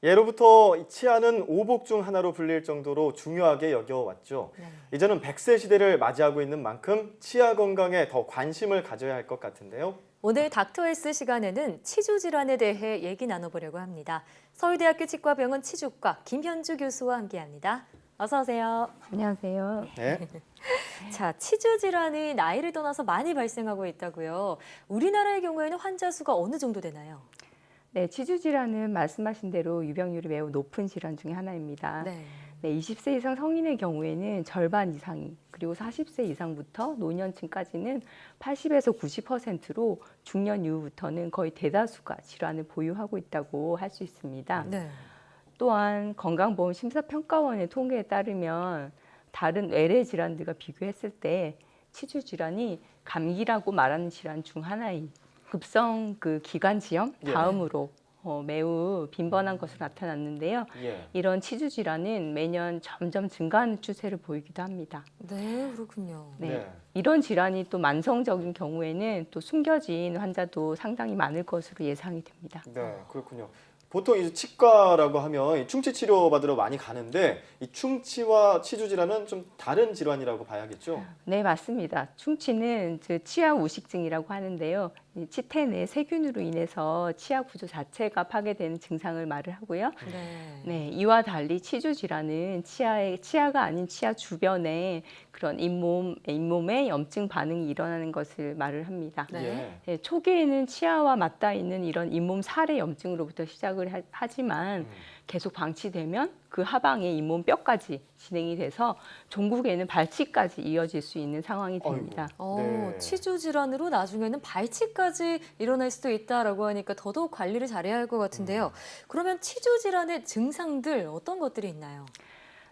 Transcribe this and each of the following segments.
예로부터 이 치아는 오복 중 하나로 불릴 정도로 중요하게 여겨왔죠. 네. 이제는 100세 시대를 맞이하고 있는 만큼 치아 건강에 더 관심을 가져야 할 것 같은데요. 오늘 닥터헬스 시간에는 치주 질환에 대해 얘기 나눠보려고 합니다. 서울대학교 치과병원 치주과 김현주 교수와 함께합니다. 어서 오세요. 안녕하세요. 네. 자, 치주 질환이 나이를 떠나서 많이 발생하고 있다고요. 우리나라의 경우에는 환자 수가 어느 정도 되나요? 네, 치주 질환은 말씀하신 대로 유병률이 매우 높은 질환 중에 하나입니다. 네. 네, 20세 이상 성인의 경우에는 절반 이상이, 그리고 40세 이상부터 노년층까지는 80에서 90%로 중년 이후부터는 거의 대다수가 질환을 보유하고 있다고 할 수 있습니다. 네. 또한 건강보험심사평가원의 통계에 따르면 다른 외래 질환들과 비교했을 때 치주 질환이 감기라고 말하는 질환 중 하나인 급성 기관지염 예. 다음으로 매우 빈번한 것으로 나타났는데요. 예. 이런 치주 질환은 매년 점점 증가하는 추세를 보이기도 합니다. 네, 그렇군요. 네. 이런 질환이 또 만성적인 경우에는 또 숨겨진 환자도 상당히 많을 것으로 예상이 됩니다. 네, 그렇군요. 보통 이제 치과라고 하면 이 충치 치료 받으러 많이 가는데 이 충치와 치주 질환은 좀 다른 질환이라고 봐야겠죠? 네, 맞습니다. 충치는 치아 우식증이라고 하는데요. 이 치태 내 세균으로 인해서 치아 구조 자체가 파괴되는 증상을 말을 하고요. 네. 네, 이와 달리 치주 질환은 치아가 아닌 치아 주변에 그런 잇몸에 염증 반응이 일어나는 것을 말을 합니다. 네. 예. 네, 초기에는 치아와 맞닿아 있는 이런 잇몸 살의 염증으로부터 시작을 하지만 계속 방치되면 그 하방에 잇몸 뼈까지 진행이 돼서 종국에는 발치까지 이어질 수 있는 상황이 됩니다. 네. 치주 질환으로 나중에는 발치까지 일어날 수도 있다라고 하니까 더더욱 관리를 잘해야 할 것 같은데요. 그러면 치주 질환의 증상들 어떤 것들이 있나요?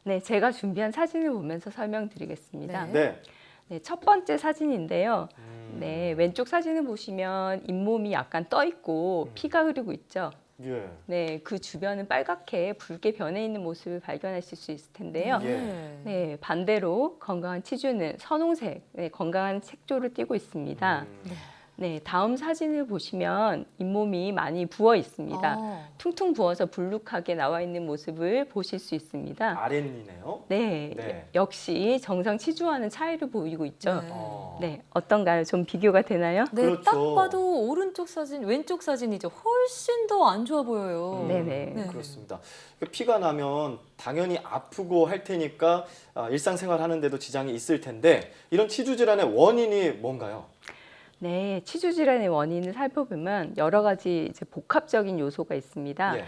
네, 제가 준비한 사진을 보면서 설명드리겠습니다. 네. 네. 네, 첫 번째 사진인데요. 네, 왼쪽 사진을 보시면 잇몸이 약간 떠 있고 피가 흐르고 있죠. 예. 네, 그 주변은 빨갛게 붉게 변해 있는 모습을 발견하실 수 있을 텐데요. 예. 네, 반대로 건강한 치주는 선홍색, 건강한 색조를 띠고 있습니다. 네, 다음 사진을 보시면 잇몸이 많이 부어 있습니다. 퉁퉁 부어서 불룩하게 나와 있는 모습을 보실 수 있습니다. 아랫니네요. 네, 네. 역시 정상 치주와는 차이를 보이고 있죠. 네. 네, 어떤가요? 좀 비교가 되나요? 네, 그렇죠. 딱 봐도 오른쪽 사진, 왼쪽 사진이죠. 훨씬 더 안 좋아 보여요. 네네. 네. 그렇습니다. 피가 나면 당연히 아프고 할 테니까 일상생활 하는데도 지장이 있을 텐데 이런 치주 질환의 원인이 뭔가요? 네, 치주 질환의 원인을 살펴보면 여러 가지 이제 복합적인 요소가 있습니다. 예.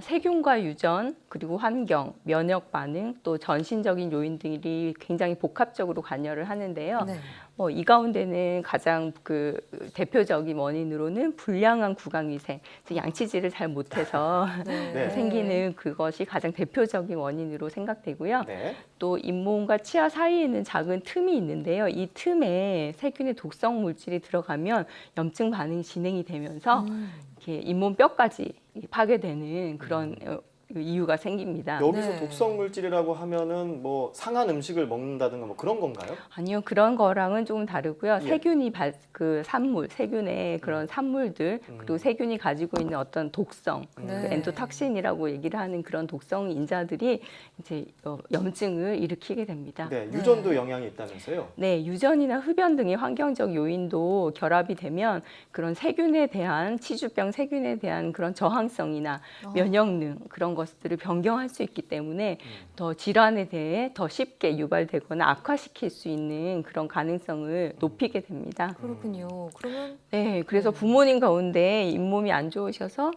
세균과 유전, 그리고 환경, 면역 반응, 또 전신적인 요인들이 굉장히 복합적으로 관여를 하는데요. 네. 이 가운데는 가장 대표적인 원인으로는 불량한 구강위생, 즉 양치질을 잘 못해서 네. 생기는 그것이 가장 대표적인 원인으로 생각되고요. 네. 또 잇몸과 치아 사이에는 작은 틈이 있는데요. 이 틈에 세균의 독성 물질이 들어가면 염증 반응이 진행이 되면서 이렇게 잇몸 뼈까지 파괴되는 그런 이유가 생깁니다. 여기서 네. 독성 물질이라고 하면은 뭐 상한 음식을 먹는다든가 뭐 그런 건가요? 아니요, 그런 거랑은 조금 다르고요. 예. 세균이 세균의 그런 산물들, 그리고 세균이 가지고 있는 어떤 독성, 네. 엔도탁신이라고 얘기를 하는 그런 독성 인자들이 이제 염증을 일으키게 됩니다. 네. 유전도 영향이 있다면서요? 네, 유전이나 흡연 등의 환경적 요인도 결합이 되면 그런 치주병 세균에 대한 그런 저항성이나 면역능 그런 것들을 변경할 수 있기 때문에 더 질환에 대해 더 쉽게 유발되거나 악화시킬 수 있는 그런 가능성을 높이게 됩니다. 그렇군요. 그러면 네, 그래서 부모님 가운데 잇몸이 안 좋으셔서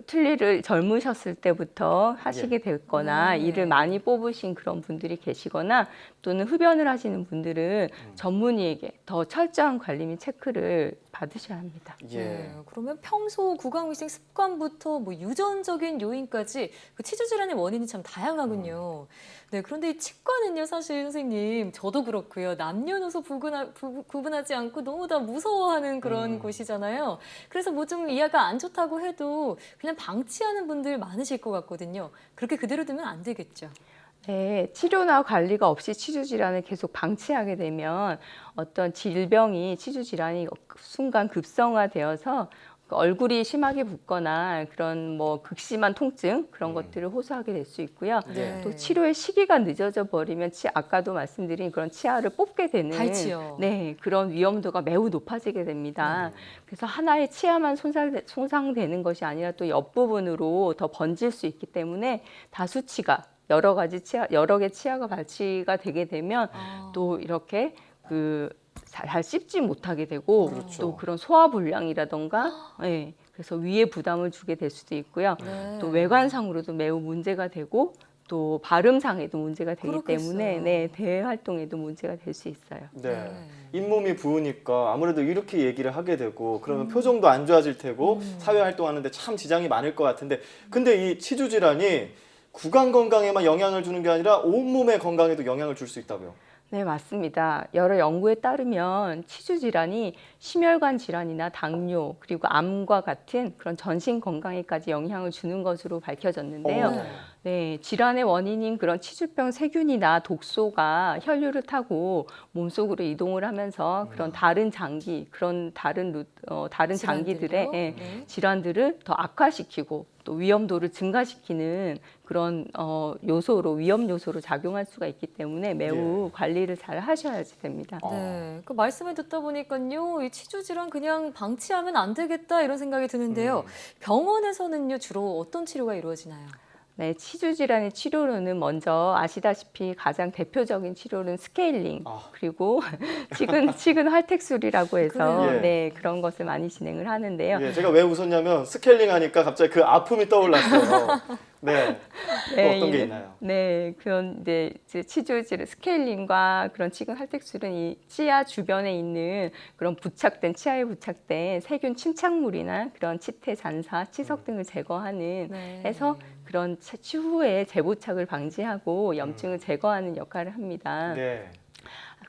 틀니를 젊으셨을 때부터 하시게 됐거나 네. 이를 많이 뽑으신 그런 분들이 계시거나 또는 흡연을 하시는 분들은 전문의에게 더 철저한 관리 및 체크를 받으셔야 합니다. 예. 네, 그러면 평소 구강위생 습관부터 뭐 유전적인 요인까지 그 치주 질환의 원인이 참 다양하군요. 네, 그런데 이 치과는요, 사실 선생님, 저도 그렇고요. 남녀노소 구분하지 않고 너무 다 무서워하는 그런 곳이잖아요. 그래서 뭐 좀 이하가 안 좋다고 해도 그냥 방치하는 분들 많으실 것 같거든요. 그렇게 그대로 두면 안 되겠죠. 네, 치료나 관리가 없이 치주 질환을 계속 방치하게 되면 어떤 치주 질환이 순간 급성화되어서 얼굴이 심하게 붓거나 그런 뭐 극심한 통증 그런 것들을 호소하게 될 수 있고요. 네. 또 치료의 시기가 늦어져 버리면 아까도 말씀드린 그런 치아를 뽑게 되는 갈치요. 네, 그런 위험도가 매우 높아지게 됩니다. 그래서 하나의 치아만 손상되는 것이 아니라 또 옆부분으로 더 번질 수 있기 때문에 다수치가 여러 개 치아가 발치가 되게 되면 또 이렇게 잘 씹지 못하게 되고 그렇죠. 또 그런 소화불량이라던가 네, 그래서 위에 부담을 주게 될 수도 있고요. 네. 또 외관상으로도 매우 문제가 되고 또 발음상에도 문제가 되기 그렇겠어요. 때문에 네, 대외 활동에도 문제가 될 수 있어요. 네. 잇몸이 부으니까 아무래도 이렇게 얘기를 하게 되고 음. 그러면 표정도 안 좋아질 테고 사회 활동하는데 참 지장이 많을 것 같은데 근데 이 치주 질환이 구강 건강에만 영향을 주는 게 아니라 온몸의 건강에도 영향을 줄 수 있다고요. 네, 맞습니다. 여러 연구에 따르면 치주 질환이 심혈관 질환이나 당뇨 그리고 암과 같은 그런 전신 건강에까지 영향을 주는 것으로 밝혀졌는데요. 어. 네, 질환의 원인인 그런 치주병 세균이나 독소가 혈류를 타고 몸속으로 이동을 하면서 그런 다른 장기, 그런 다른 장기들의 네. 질환들을 더 악화시키고 또 위험도를 증가시키는 그런 위험 요소로 작용할 수가 있기 때문에 매우 관리를 잘 하셔야지 됩니다. 네, 그 말씀을 듣다 보니까요, 이 치주 질환 그냥 방치하면 안 되겠다 이런 생각이 드는데요. 병원에서는요 주로 어떤 치료가 이루어지나요? 네, 치주 질환의 치료로는 먼저 아시다시피 가장 대표적인 치료는 스케일링 그리고 치근 활텍술이라고 해서 그래요? 예. 네, 그런 것을 많이 진행을 하는데요. 예, 제가 왜 웃었냐면 스케일링 하니까 갑자기 그 아픔이 떠올랐어요. 네. 또 어떤 게 있나요? 네, 그런 이제 치주 질환 스케일링과 그런 치근 활텍술은 이 치아 주변에 있는 그런 치아에 부착된 세균 침착물이나 그런 치태, 잔사, 치석 등을 제거하는 해서 그런 추후에 재부착을 방지하고 염증을 제거하는 역할을 합니다. 네.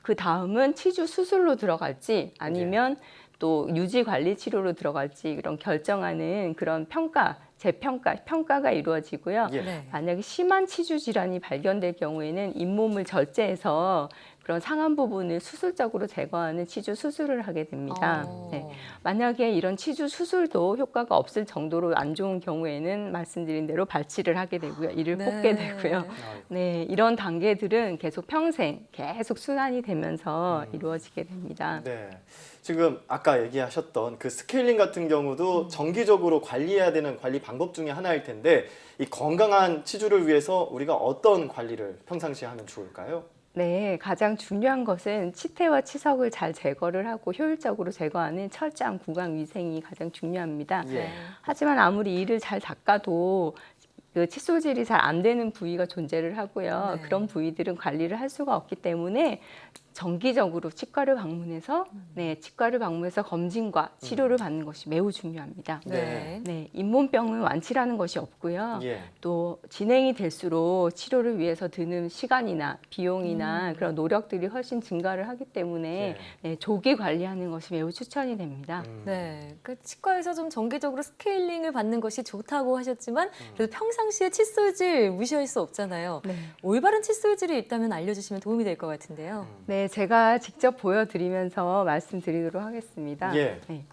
그 다음은 치주 수술로 들어갈지 아니면 또 유지 관리 치료로 들어갈지 이런 결정하는 그런 평가가 이루어지고요. 예. 네. 만약에 심한 치주 질환이 발견될 경우에는 잇몸을 절제해서 그런 상한 부분을 수술적으로 제거하는 치주 수술을 하게 됩니다. 네. 만약에 이런 치주 수술도 효과가 없을 정도로 안 좋은 경우에는 말씀드린 대로 발치를 하게 되고요. 이를 뽑게 되고요. 네, 이런 단계들은 계속 평생 계속 순환이 되면서 이루어지게 됩니다. 네. 지금 아까 얘기하셨던 그 스케일링 같은 경우도 정기적으로 관리해야 되는 관리 방법 중에 하나일 텐데 이 건강한 치주를 위해서 우리가 어떤 관리를 평상시에 하면 좋을까요? 네, 가장 중요한 것은 치태와 치석을 잘 제거를 하고 효율적으로 제거하는 철저한 구강 위생이 가장 중요합니다. 예. 하지만 아무리 이를 잘 닦아도 그 칫솔질이 잘 안 되는 부위가 존재를 하고요. 네. 그런 부위들은 관리를 할 수가 없기 때문에 정기적으로 치과를 방문해서 검진과 치료를 받는 것이 매우 중요합니다. 네. 네, 잇몸병은 완치라는 것이 없고요. 예. 또 진행이 될수록 치료를 위해서 드는 시간이나 비용이나 그런 노력들이 훨씬 증가를 하기 때문에 네, 조기 관리하는 것이 매우 추천이 됩니다. 네, 그 치과에서 좀 정기적으로 스케일링을 받는 것이 좋다고 하셨지만 그래도 평상시에 칫솔질 무시할 수 없잖아요. 네. 올바른 칫솔질이 있다면 알려주시면 도움이 될 것 같은데요. 네, 제가 직접 보여드리면서 말씀드리도록 하겠습니다. 예. 네.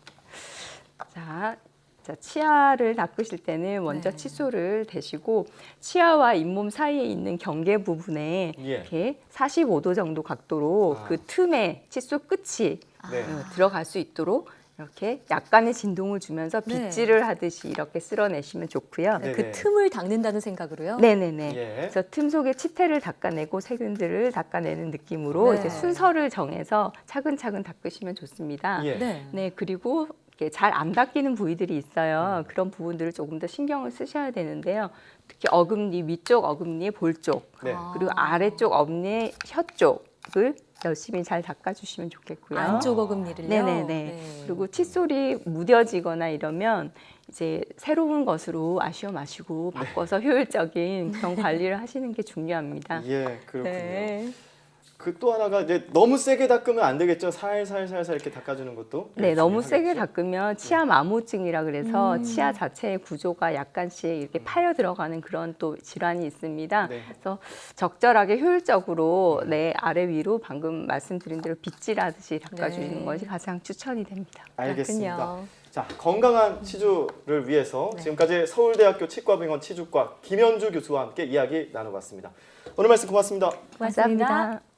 자, 치아를 닦으실 때는 먼저 네. 칫솔을 대시고 치아와 잇몸 사이에 있는 경계 부분에 예. 이렇게 45도 정도 각도로 그 틈에 칫솔 끝이 네. 들어갈 수 있도록 이렇게 약간의 진동을 주면서 네. 빗질을 하듯이 이렇게 쓸어내시면 좋고요. 네. 그 틈을 닦는다는 생각으로요. 네네네. 예. 그래서 틈 속에 치태를 닦아내고 세균들을 닦아내는 느낌으로 네. 이제 순서를 정해서 차근차근 닦으시면 좋습니다. 예. 네. 네, 그리고 잘 안 닦이는 부위들이 있어요. 그런 부분들을 조금 더 신경을 쓰셔야 되는데요. 특히 어금니, 위쪽 어금니의 볼 쪽, 네. 그리고 아래쪽 어금니의 혀 쪽을 열심히 잘 닦아주시면 좋겠고요. 안쪽 어금니를요. 네네네. 네. 그리고 칫솔이 무뎌지거나 이러면 이제 새로운 것으로 아쉬워 마시고 바꿔서 효율적인 그런 관리를 하시는 게 중요합니다. 예, 그렇군요. 네. 그 또 하나가 이제 너무 세게 닦으면 안 되겠죠. 살살살살 이렇게 닦아주는 것도. 네, 너무 중요하겠죠? 세게 닦으면 치아 마모증이라 그래서 치아 자체의 구조가 약간씩 이렇게 파여 들어가는 그런 또 질환이 있습니다. 네. 그래서 적절하게 효율적으로 아래 위로 방금 말씀드린 대로 빗질하듯이 닦아주시는 네. 것이 가장 추천이 됩니다. 알겠습니다. 그렇군요. 자, 건강한 치주를 위해서 네. 지금까지 서울대학교 치과병원 치주과 김현주 교수와 함께 이야기 나눠봤습니다. 오늘 말씀 고맙습니다. 고맙습니다. 감사합니다.